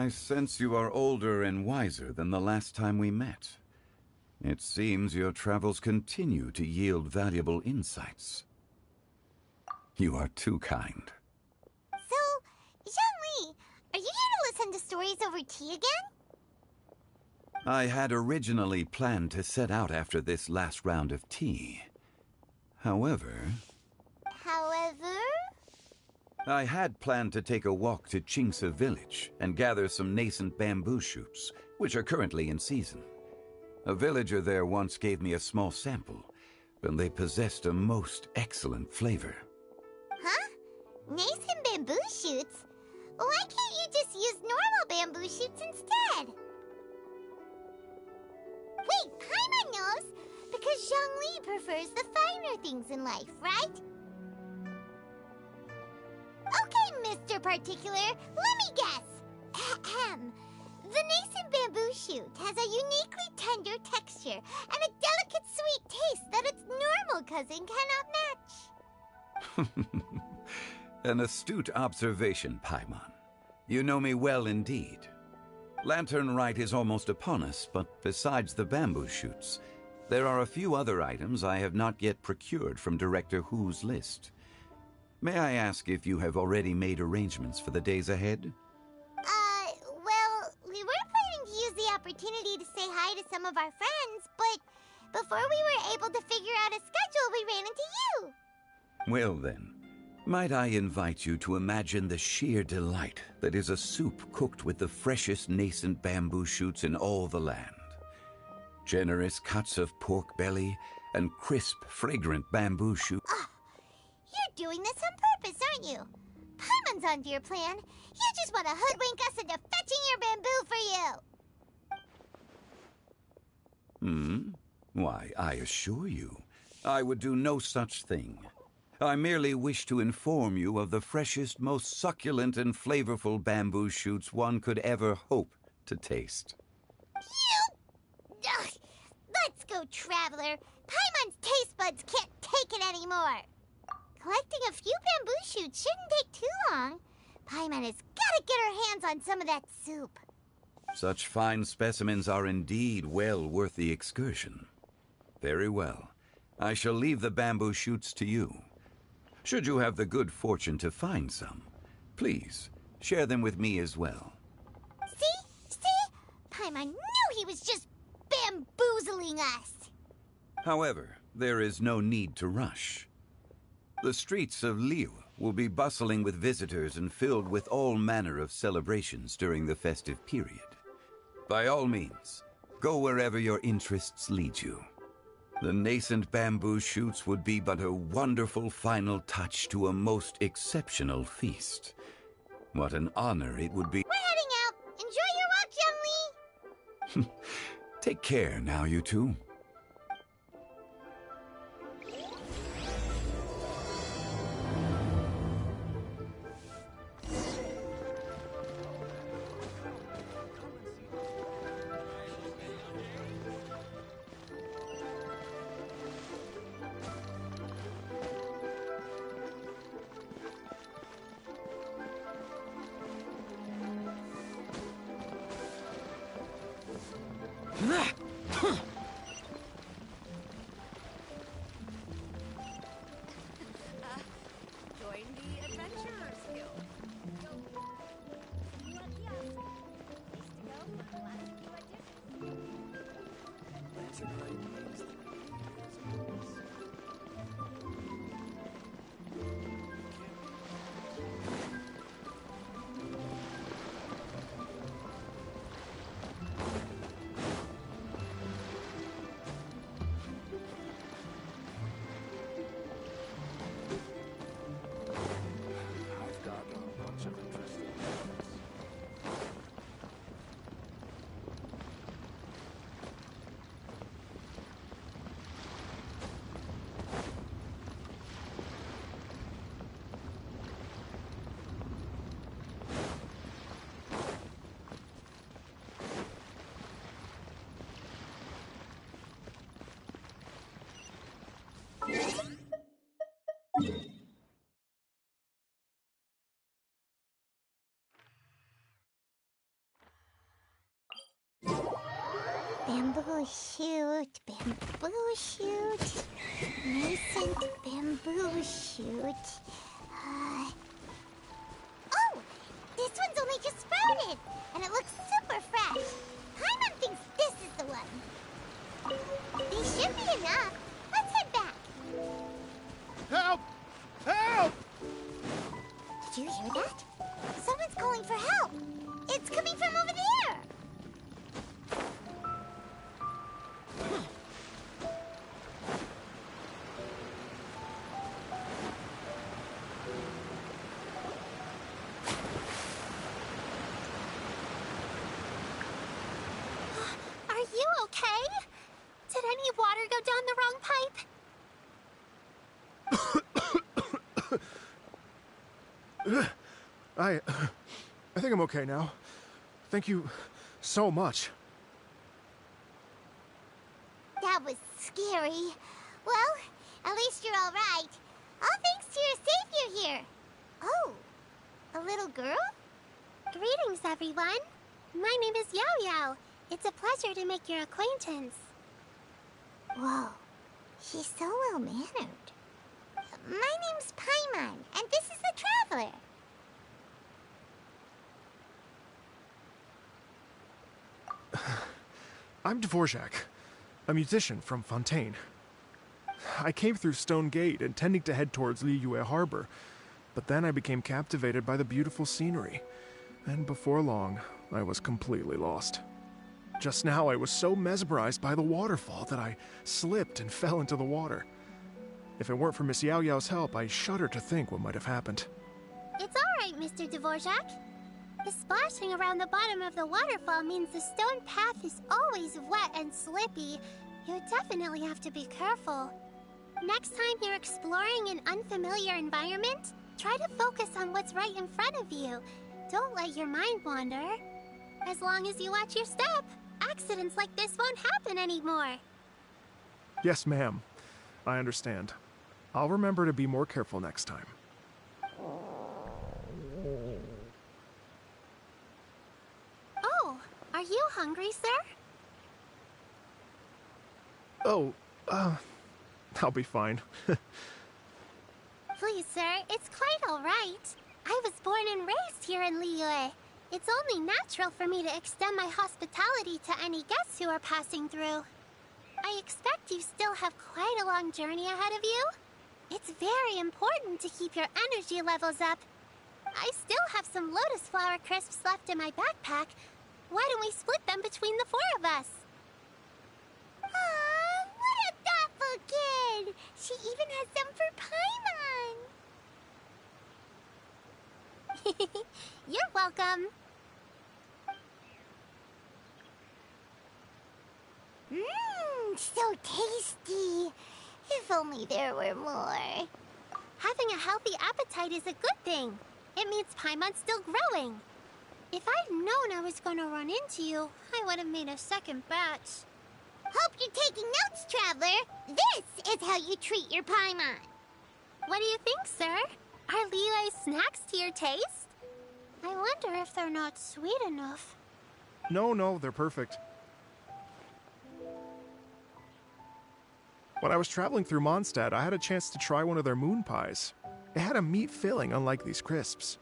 I sense you are older and wiser than the last time we met. It seems your travels continue to yield valuable insights. You are too kind. So, Zhongli, are you here to listen to stories over tea again? I had originally planned to set out after this last round of tea. However, I had planned to take a walk to Chingsa village and gather some nascent bamboo shoots, which are currently in season. A villager there once gave me a small sample, and they possessed a most excellent flavor. Huh? Nascent bamboo shoots? Why can't you just use normal bamboo shoots instead? Wait, Paimon knows! Because Zhongli prefers the finer things in life, right? Okay, Mr. Particular, let me guess. Ahem. The nascent bamboo shoot has a uniquely tender texture and a delicate sweet taste that its normal cousin cannot match. An astute observation, Paimon. You know me well indeed. Lantern Rite is almost upon us, but besides the bamboo shoots, there are a few other items I have not yet procured from Director Hu's list. May I ask if you have already made arrangements for the days ahead? Well, we were planning to use the opportunity to say hi to some of our friends, but before we were able to figure out a schedule, we ran into you. Well then, might I invite you to imagine the sheer delight that is a soup cooked with the freshest nascent bamboo shoots in all the land. Generous cuts of pork belly and crisp, fragrant bamboo shoots. Oh, you're doing this on purpose, aren't you? Paimon's onto your plan. You just want to hoodwink us into fetching your bamboo for you. Why, I assure you, I would do no such thing. I merely wish to inform you of the freshest, most succulent and flavorful bamboo shoots one could ever hope to taste. Ugh. Let's go, Traveler. Paimon's taste buds can't take it anymore. Collecting a few bamboo shoots shouldn't take too long. Paimon has got to get her hands on some of that soup. Such fine specimens are indeed well worth the excursion. Very well. I shall leave the bamboo shoots to you. Should you have the good fortune to find some, please share them with me as well. See? Paimon knew he was just bamboozling us. However, there is no need to rush. The streets of Liu will be bustling with visitors and filled with all manner of celebrations during the festive period. By all means, go wherever your interests lead you. The nascent bamboo shoots would be but a wonderful final touch to a most exceptional feast. What an honor it would be. We're heading out. Enjoy your walk, Zhongli. Take care now, you two. Bamboo shoot, bamboo shoot, nascent bamboo shoot. Oh! This one's only just sprouted, and it looks super fresh. Paimon thinks this is the one. These should be enough. Let's head back. Help! Help! Did you hear that? Someone's calling for help. It's coming from over there. Are you okay? Did any water go down the wrong pipe? I think I'm okay now. Thank you so much. That was scary. Well, at least you're all right. All thanks to your savior here. Oh, a little girl? Greetings, everyone. My name is Yao Yao. It's a pleasure to make your acquaintance. Whoa, she's so well-mannered. My name's Paimon, and this is the Traveler. I'm Dvorak, a musician from Fontaine. I came through Stone Gate intending to head towards Liyue Harbor, but then I became captivated by the beautiful scenery, and before long, I was completely lost. Just now, I was so mesmerized by the waterfall that I slipped and fell into the water. If it weren't for Miss Yao Yao's help, I shudder to think what might have happened. It's all right, Mr. Dvorak. The splashing around the bottom of the waterfall means the stone path is always wet and slippy. You definitely have to be careful. Next time you're exploring an unfamiliar environment, try to focus on what's right in front of you. Don't let your mind wander. As long as you watch your step, accidents like this won't happen anymore. Yes, ma'am. I understand. I'll remember to be more careful next time. Oh, are you hungry, sir? Oh, I'll be fine. Please, sir, it's quite all right. I was born and raised here in Liyue. It's only natural for me to extend my hospitality to any guests who are passing through. I expect you still have quite a long journey ahead of you. It's very important to keep your energy levels up. I still have some lotus flower crisps left in my backpack. Why don't we split them between the four of us? Aw, what a thoughtful kid! She even has some for Paimon! You're welcome. Mmm, so tasty. If only there were more. Having a healthy appetite is a good thing. It means Paimon's still growing. If I'd known I was gonna run into you, I would have made a second batch. Hope you're taking notes, Traveler. This is how you treat your Paimon. What do you think, sir? Are Liyue snacks to your taste? I wonder if they're not sweet enough. No, they're perfect. When I was traveling through Mondstadt, I had a chance to try one of their moon pies. It had a meat filling, unlike these crisps.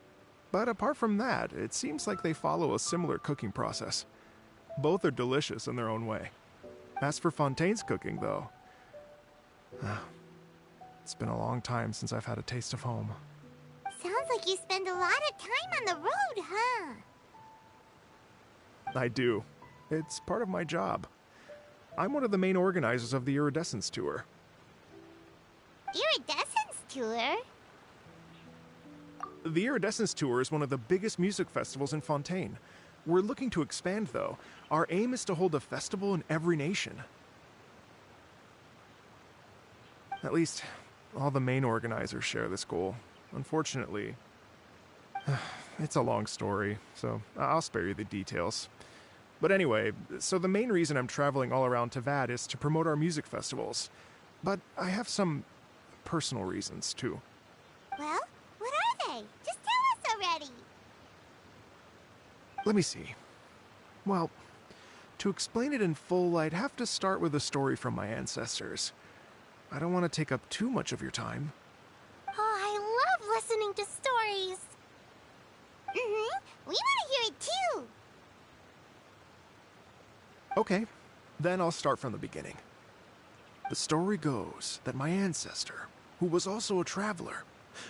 But apart from that, it seems like they follow a similar cooking process. Both are delicious in their own way. As for Fontaine's cooking, though, it's been a long time since I've had a taste of home. Sounds like you spend a lot of time on the road, huh? I do. It's part of my job. I'm one of the main organizers of the Iridescence Tour. Iridescence Tour? The Iridescence Tour is one of the biggest music festivals in Fontaine. We're looking to expand, though. Our aim is to hold a festival in every nation. At least, all the main organizers share this goal. Unfortunately, it's a long story, so I'll spare you the details. But anyway, so the main reason I'm traveling all around Tavad is to promote our music festivals. But I have some personal reasons, too. Well, what are they? Just tell us already. Let me see. Well, To explain it in full, I'd have to start with a story from my ancestors. I don't want to take up too much of your time. Oh, I love listening to stories. We want to hear it too. Okay, then I'll start from the beginning. The story goes that my ancestor, who was also a traveler,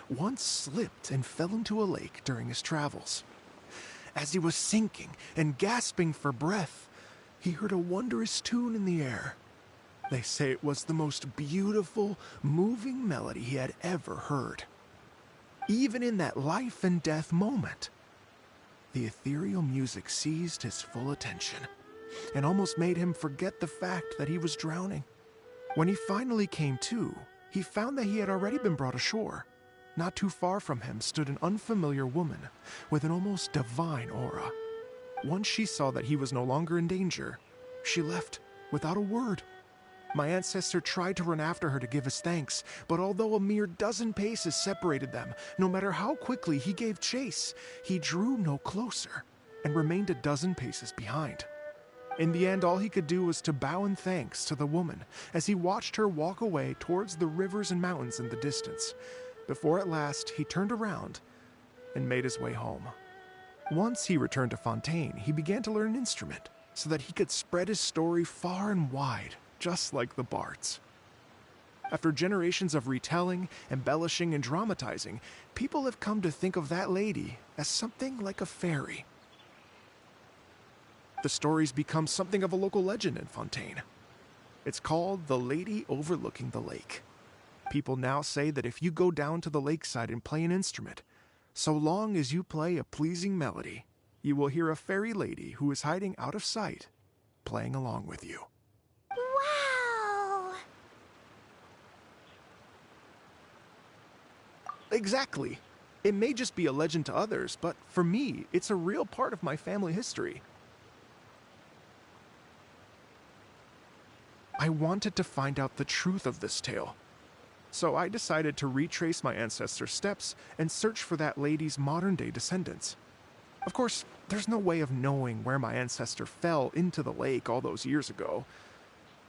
once slipped and fell into a lake during his travels. As he was sinking and gasping for breath, he heard a wondrous tune in the air. They say it was the most beautiful, moving melody he had ever heard. Even in that life and death moment, the ethereal music seized his full attention and almost made him forget the fact that he was drowning. When he finally came to, he found that he had already been brought ashore. Not too far from him stood an unfamiliar woman with an almost divine aura. Once she saw that he was no longer in danger, she left without a word. My ancestor tried to run after her to give his thanks, but although a mere dozen paces separated them, no matter how quickly he gave chase, he drew no closer and remained a dozen paces behind. In the end, all he could do was to bow in thanks to the woman as he watched her walk away towards the rivers and mountains in the distance, before at last he turned around and made his way home. Once he returned to Fontaine, he began to learn an instrument so that he could spread his story far and wide, just like the bards. After generations of retelling, embellishing, and dramatizing, people have come to think of that lady as something like a fairy. The story's become something of a local legend in Fontaine. It's called The Lady Overlooking the Lake. People now say that if you go down to the lakeside and play an instrument, so long as you play a pleasing melody, you will hear a fairy lady who is hiding out of sight, playing along with you. Wow! Exactly. It may just be a legend to others, but for me, it's a real part of my family history. I wanted to find out the truth of this tale, so I decided to retrace my ancestors' steps and search for that lady's modern-day descendants. Of course, there's no way of knowing where my ancestor fell into the lake all those years ago,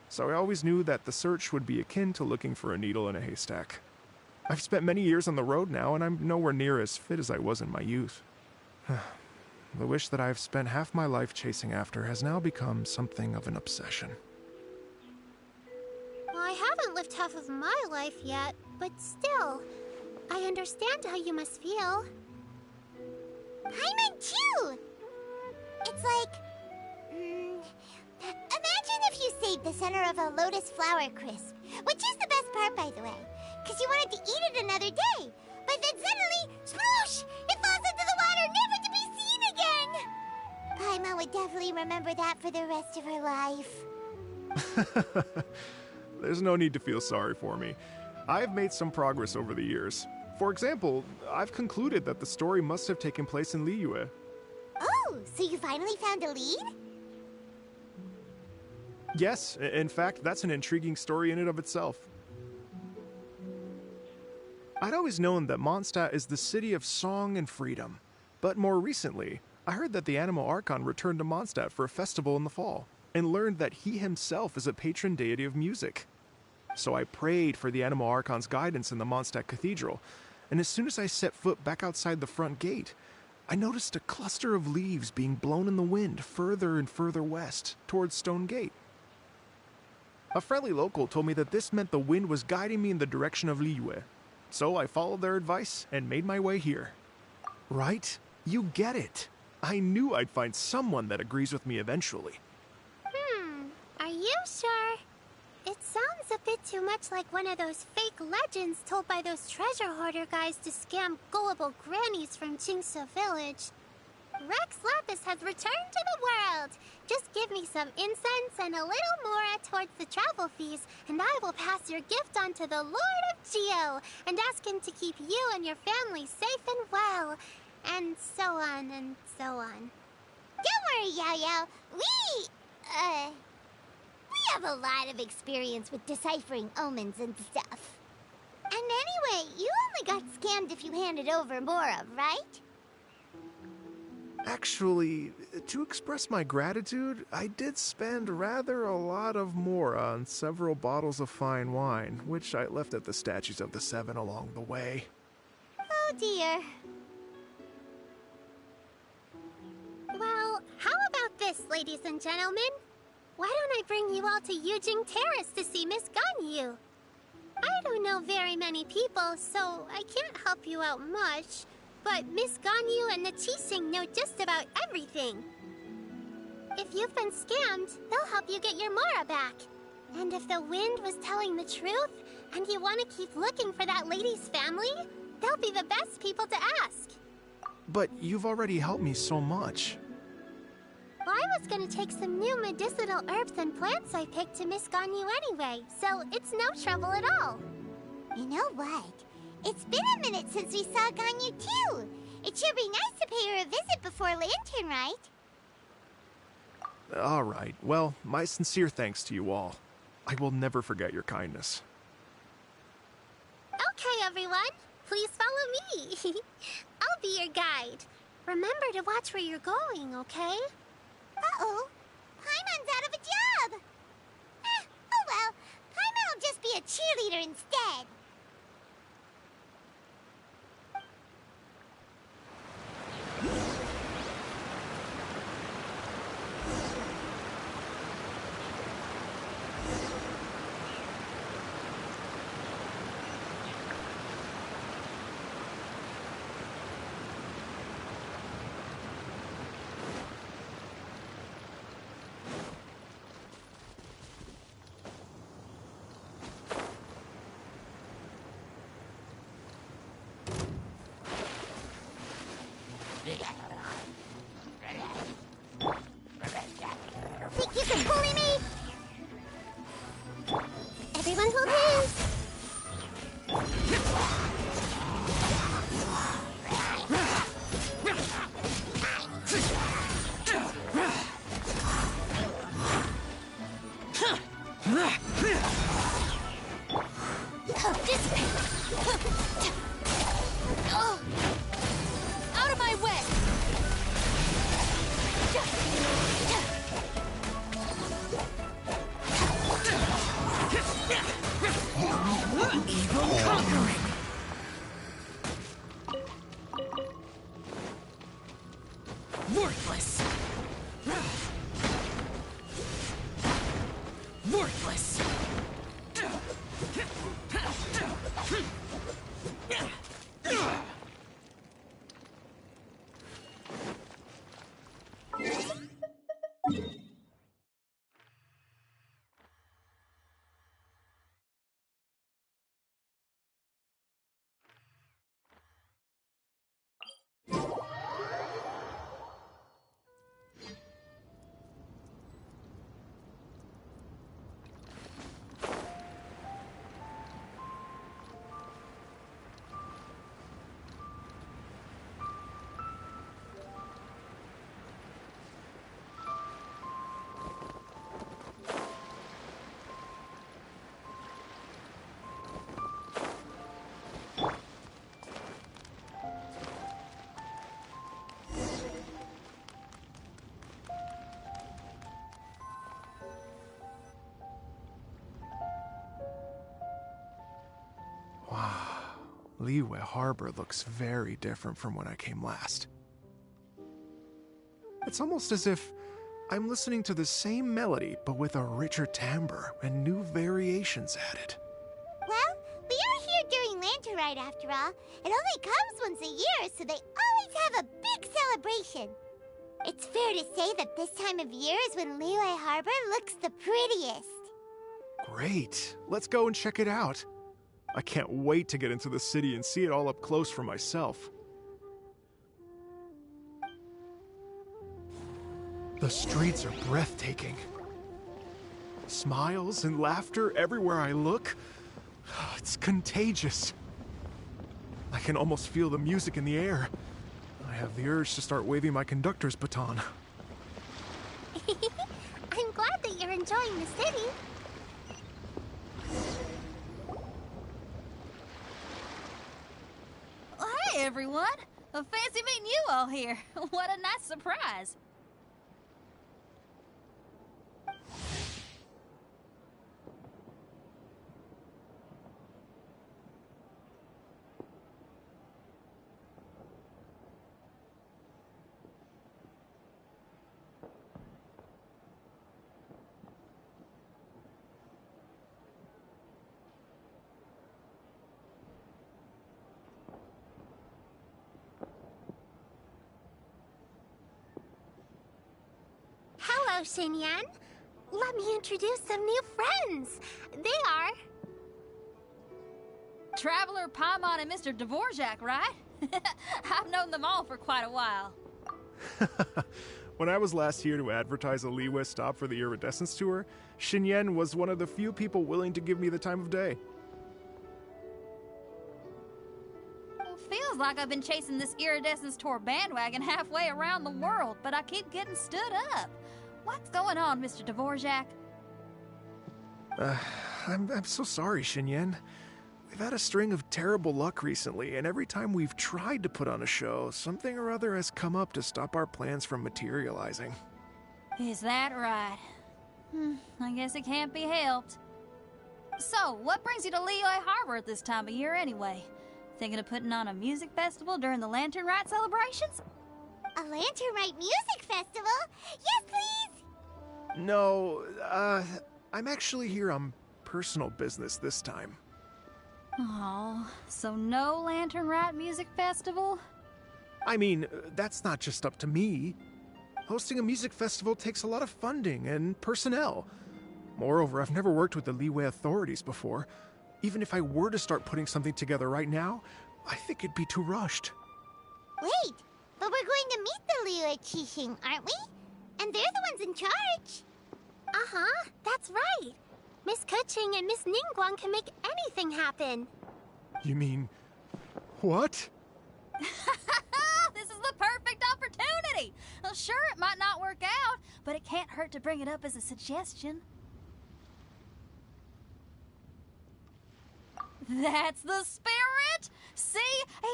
so I always knew that the search would be akin to looking for a needle in a haystack. I've spent many years on the road now, and I'm nowhere near as fit as I was in my youth. The wish that I've spent half my life chasing after has now become something of an obsession. I haven't lived half of my life yet, but still, I understand how you must feel. I meant too! It's like... imagine if you saved the center of a lotus flower crisp, which is the best part, by the way, because you wanted to eat it another day, but then suddenly, sploosh! It falls into the water, never to be seen again! Paimon would definitely remember that for the rest of her life. There's no need to feel sorry for me. I've made some progress over the years. For example, I've concluded that the story must have taken place in Liyue. Oh, so you finally found a lead? Yes, in fact, that's an intriguing story in and of itself. I'd always known that Mondstadt is the city of song and freedom, but more recently, I heard that the Anemo Archon returned to Mondstadt for a festival in the fall, and learned that he himself is a patron deity of music. So I prayed for the Anemo Archon's guidance in the Mondstadt Cathedral, and as soon as I set foot back outside the front gate, I noticed a cluster of leaves being blown in the wind further and further west, towards Stone Gate. A friendly local told me that this meant the wind was guiding me in the direction of Liyue, so I followed their advice and made my way here. Right? You get it. I knew I'd find someone that agrees with me eventually. Are you sure? It sounds a bit too much like one of those fake legends told by those treasure hoarder guys to scam gullible grannies from Qingse Village. Rex Lapis has returned to the world. Just give me some incense and a little more towards the travel fees, and I will pass your gift on to the Lord of Geo and ask him to keep you and your family safe and well. And so on and so on. Don't worry, Yao Yao. We have a lot of experience with deciphering omens and stuff. And anyway, you only got scammed if you handed over Mora, right? Actually, to express my gratitude, I did spend rather a lot of more on several bottles of fine wine, which I left at the Statues of the Seven along the way. Oh dear. Well, how about this, ladies and gentlemen? Why don't I bring you all to Yujing Terrace to see Miss Ganyu? I don't know very many people, so I can't help you out much. But Miss Ganyu and the Chising know just about everything. If you've been scammed, they'll help you get your Mora back. And if the wind was telling the truth, and you want to keep looking for that lady's family, they'll be the best people to ask. But you've already helped me so much. Well, I was gonna take some new medicinal herbs and plants I picked to Miss Ganyu anyway, so it's no trouble at all. You know what? It's been a minute since we saw Ganyu too. It should be nice to pay her a visit before Lantern, right? All right. Well, my sincere thanks to you all. I will never forget your kindness. Okay, everyone. Please follow me. I'll be your guide. Remember to watch where you're going, okay? Uh-oh. Paimon's out of a job. Oh well. Paimon will just be a cheerleader instead. Think you can bully me? Everyone hold hands. Out of my way! Evil conquering! Worthless! Worthless! Liyue Harbor looks very different from when I came last. It's almost as if I'm listening to the same melody, but with a richer timbre and new variations added. Well, we are here during Lantern Rite after all. It only comes once a year, so they always have a big celebration. It's fair to say that this time of year is when Liyue Harbor looks the prettiest. Great. Let's go and check it out. I can't wait to get into the city and see it all up close for myself. The streets are breathtaking. Smiles and laughter everywhere I look. It's contagious. I can almost feel the music in the air. I have the urge to start waving my conductor's baton. I'm glad that you're enjoying the city. Hey everyone! Fancy meeting you all here. What a nice surprise. Hello, Xinyan. Let me introduce some new friends. They are... Traveler, Paimon, and Mr. Dvorak, right? I've known them all for quite a while. When I was last here to advertise a Liyue stop for the Iridescence Tour, Xinyan was one of the few people willing to give me the time of day. Well, feels like I've been chasing this Iridescence Tour bandwagon halfway around the world, but I keep getting stood up. What's going on, Mr. Dvorak? I'm so sorry, Xinyan. We've had a string of terrible luck recently, and every time we've tried to put on a show, something or other has come up to stop our plans from materializing. Is that right? I guess it can't be helped. So, what brings you to Liyue Harbor at this time of year anyway? Thinking of putting on a music festival during the Lantern Rite celebrations? A Lantern Rite music festival? Yes, please! No, I'm actually here on personal business this time. Oh, so no Lantern Rite music festival? I mean, that's not just up to me. Hosting a music festival takes a lot of funding and personnel. Moreover, I've never worked with the Liyue authorities before. Even if I were to start putting something together right now, I think it'd be too rushed. Wait, but we're going to meet the Liyue Qixing, aren't we? And they're the ones in charge. Uh-huh, that's right. Miss Keqing and Miss Ningguang can make anything happen. You mean... what? This is the perfect opportunity! Well, sure, it might not work out, but it can't hurt to bring it up as a suggestion. That's the spirit! See?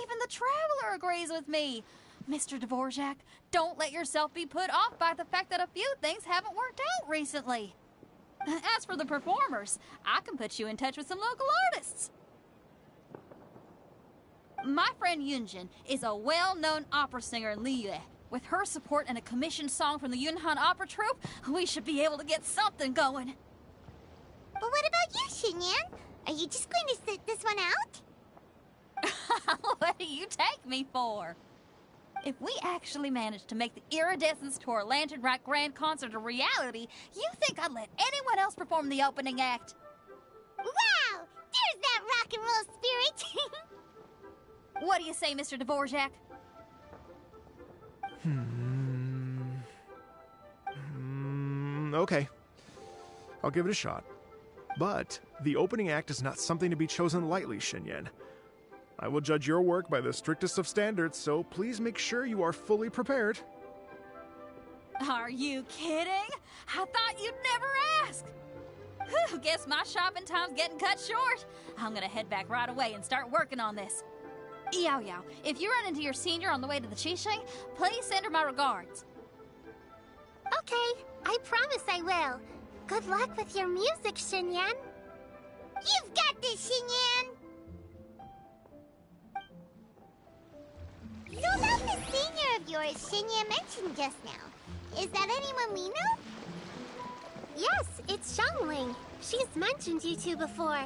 Even the Traveler agrees with me. Mr. Dvorak, don't let yourself be put off by the fact that a few things haven't worked out recently. As for the performers, I can put you in touch with some local artists. My friend Yunjin is a well-known opera singer in Liyue. With her support and a commissioned song from the Yunhan Opera Troupe, we should be able to get something going. But what about you, Xinyan? Are you just going to sit this one out? What do you take me for? If we actually manage to make the Iridescence Tour Lantern Rite Grand Concert a reality, you think I'd let anyone else perform the opening act? Wow! There's that rock and roll spirit! What do you say, Mr. Dvorak? Okay. I'll give it a shot. But the opening act is not something to be chosen lightly, Xinyan. I will judge your work by the strictest of standards, so please make sure you are fully prepared. Are you kidding? I thought you'd never ask. Whew, guess my shopping time's getting cut short. I'm gonna head back right away and start working on this. Yao Yao, if you run into your senior on the way to the Qixing, please send her my regards. Okay, I promise I will. Good luck with your music, Xinyan. You've got this, Xinyan! So about the senior of yours Xinyan mentioned just now, is that anyone we know? Yes, it's Xiangling. She's mentioned you two before.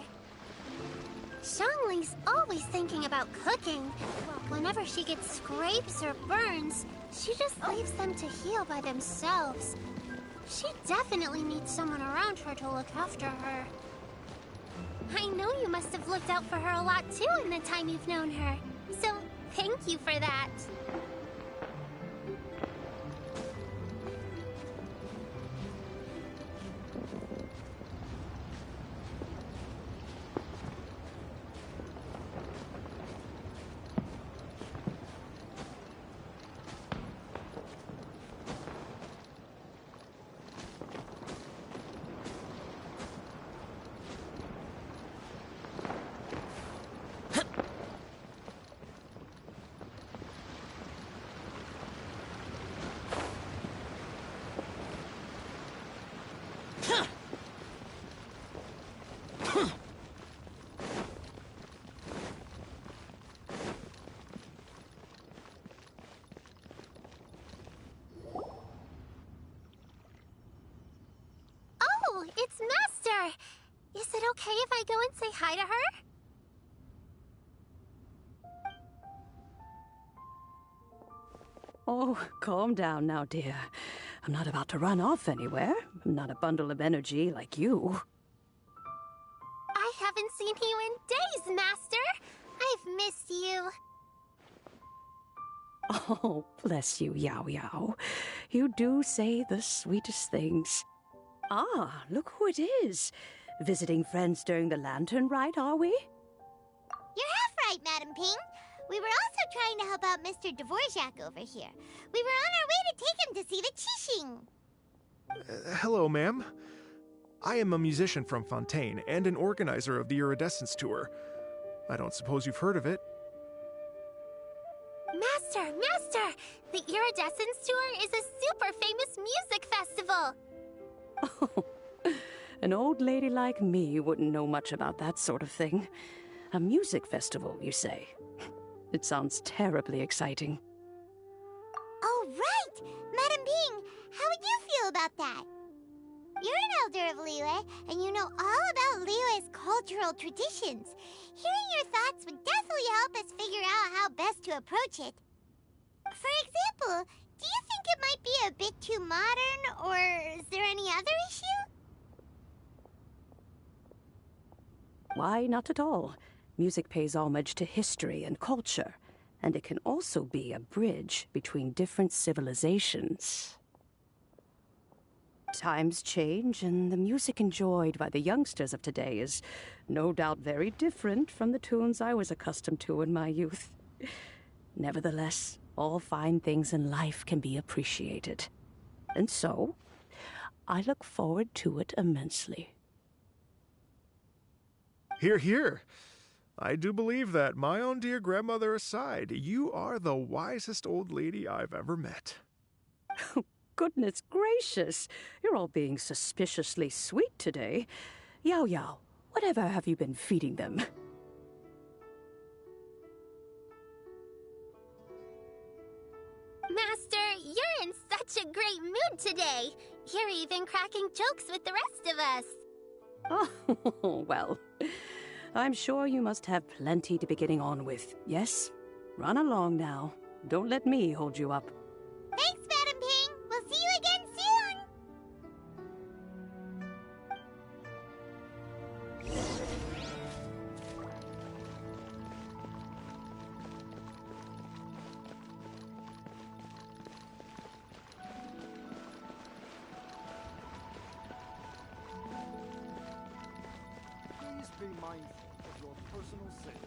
Xiangling's always thinking about cooking. Whenever she gets scrapes or burns, she just leaves them to heal by themselves. She definitely needs someone around her to look after her. I know you must have looked out for her a lot too in the time you've known her. So, thank you for that. Oh, it's Master! Is it okay if I go and say hi to her? Oh, calm down now, dear. I'm not about to run off anywhere. I'm not a bundle of energy like you. I haven't seen you in days, Master! I've missed you. Oh, bless you, Yao Yao. You do say the sweetest things. Ah, look who it is. Visiting friends during the lantern rite, are we? You're half right, Madam Ping. We were also trying to help out Mr. Dvorak over here. We were on our way to take him to see the Qixing. Hello, ma'am. I am a musician from Fontaine and an organizer of the Iridescence Tour. I don't suppose you've heard of it. Master! The Iridescence Tour is a super famous music festival! Oh, an old lady like me wouldn't know much about that sort of thing. A music festival, you say? It sounds terribly exciting. Oh, right! Madam Ping, how would you feel about that? You're an elder of Liyue, and you know all about Liyue's cultural traditions. Hearing your thoughts would definitely help us figure out how best to approach it. For example, do you think it might be a bit too modern, or is there any other issue? Why, not at all. Music pays homage to history and culture, and it can also be a bridge between different civilizations. Times change, and the music enjoyed by the youngsters of today is no doubt very different from the tunes I was accustomed to in my youth. Nevertheless, all fine things in life can be appreciated. And so, I look forward to it immensely. Hear, hear. I do believe that, my own dear grandmother aside, you are the wisest old lady I've ever met. Goodness gracious, you're all being suspiciously sweet today. Yao Yao, whatever have you been feeding them? Master, you're in such a great mood today. You're even cracking jokes with the rest of us. Oh, well, I'm sure you must have plenty to be getting on with, yes? Run along now. Don't let me hold you up. Thanks, Madam Ping. We'll see you again soon. Please be mindful of your personal safety.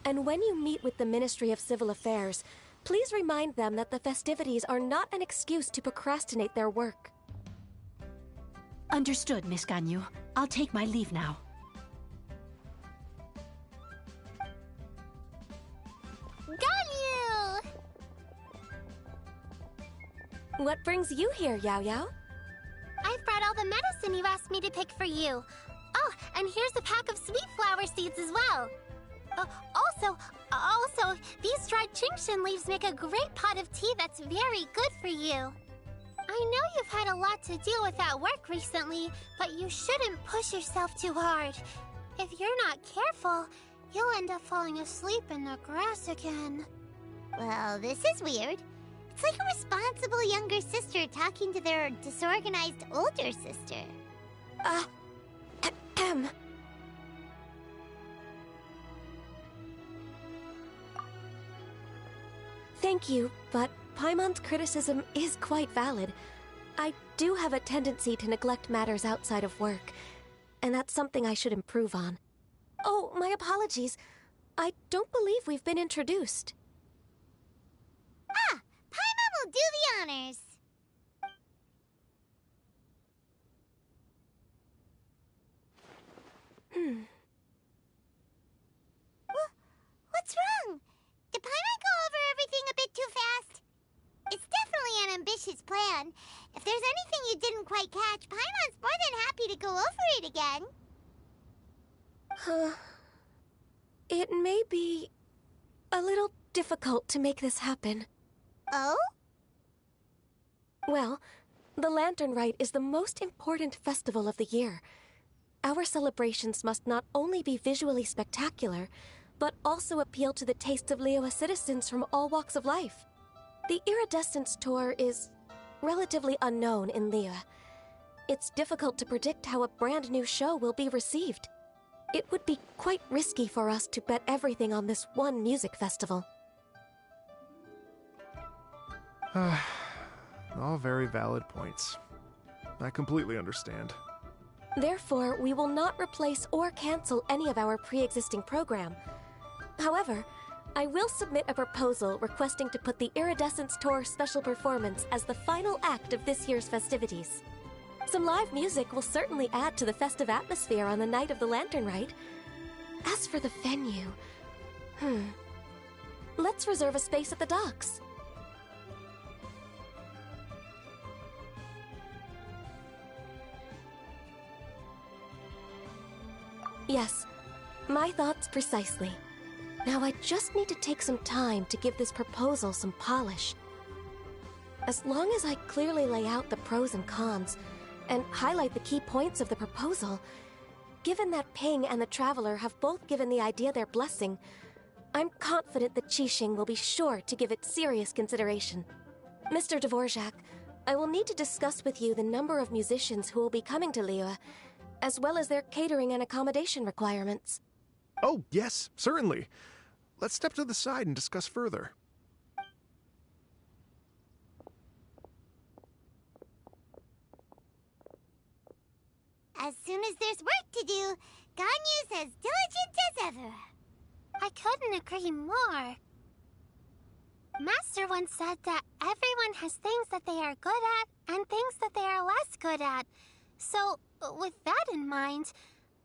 And when you meet with the Ministry of Civil Affairs, please remind them that the festivities are not an excuse to procrastinate their work. Understood, Miss Ganyu. I'll take my leave now. Ganyu! What brings you here, Yao Yao? I've brought all the medicine you asked me to pick for you. Oh, and here's a pack of sweet flower seeds as well. Also, these dried chingshin leaves make a great pot of tea that's very good for you. I know you've had a lot to deal with at work recently, but you shouldn't push yourself too hard. If you're not careful, you'll end up falling asleep in the grass again. Well, this is weird. It's like a responsible younger sister talking to their disorganized older sister. Thank you, but Paimon's criticism is quite valid. I do have a tendency to neglect matters outside of work, and that's something I should improve on. Oh, my apologies. I don't believe we've been introduced. Ah, Paimon will do the honors. What's wrong? Did Paimon go over everything a bit too fast? It's definitely an ambitious plan. If there's anything you didn't quite catch, Paimon's more than happy to go over it again. It may be a little difficult to make this happen. Oh? Well, the Lantern Rite is the most important festival of the year. Our celebrations must not only be visually spectacular, but also appeal to the tastes of Liyue citizens from all walks of life. The Iridescence Tour is relatively unknown in Liyue. It's difficult to predict how a brand new show will be received. It would be quite risky for us to bet everything on this one music festival. All very valid points. I completely understand. Therefore, we will not replace or cancel any of our pre-existing program. However, I will submit a proposal requesting to put the Iridescence Tour special performance as the final act of this year's festivities. Some live music will certainly add to the festive atmosphere on the night of the Lantern Rite. As for the venue, let's reserve a space at the docks. Yes, my thoughts precisely. Now I just need to take some time to give this proposal some polish. As long as I clearly lay out the pros and cons, and highlight the key points of the proposal, given that Ping and the Traveler have both given the idea their blessing, I'm confident that Qixing will be sure to give it serious consideration. Mr. Dvorak, I will need to discuss with you the number of musicians who will be coming to Liyue, as well as their catering and accommodation requirements. Oh, yes, certainly. Let's step to the side and discuss further. As soon as there's work to do, Ganyu's as diligent as ever. I couldn't agree more. Master once said that everyone has things that they are good at and things that they are less good at. So, with that in mind,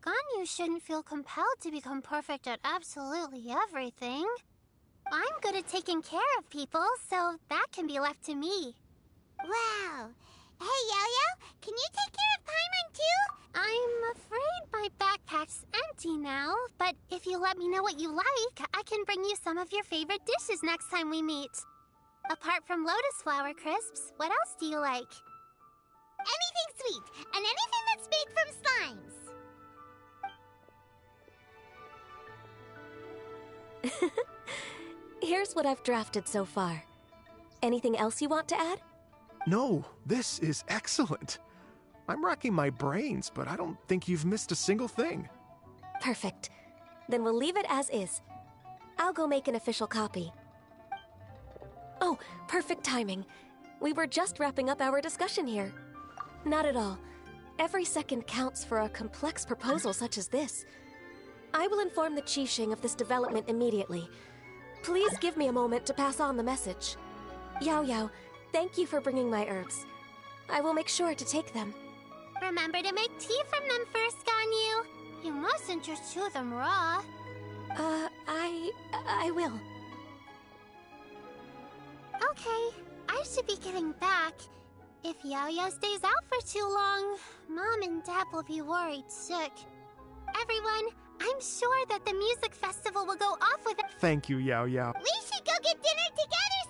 Ganyu shouldn't feel compelled to become perfect at absolutely everything. I'm good at taking care of people, so that can be left to me. Wow. Hey, Yo-Yo, can you take care of Paimon too? I'm afraid my backpack's empty now, but if you let me know what you like, I can bring you some of your favorite dishes next time we meet. Apart from lotus flower crisps, what else do you like? Anything sweet, and anything that's made from slimes. Here's what I've drafted so far. Anything else you want to add? No, this is excellent. I'm racking my brains, but I don't think you've missed a single thing. Perfect. Then we'll leave it as is. I'll go make an official copy. Oh, perfect timing. We were just wrapping up our discussion here. Not at all. Every second counts for a complex proposal such as this. I will inform the Qixing of this development immediately. Please give me a moment to pass on the message. Yao Yao, thank you for bringing my herbs. I will make sure to take them. Remember to make tea from them first, Ganyu. You mustn't just chew them raw. I will. Okay, I should be getting back. If Yao Yao stays out for too long, Mom and Dad will be worried sick. Everyone, I'm sure that the music festival will go off with... Thank you, Yao Yao. We should go get dinner together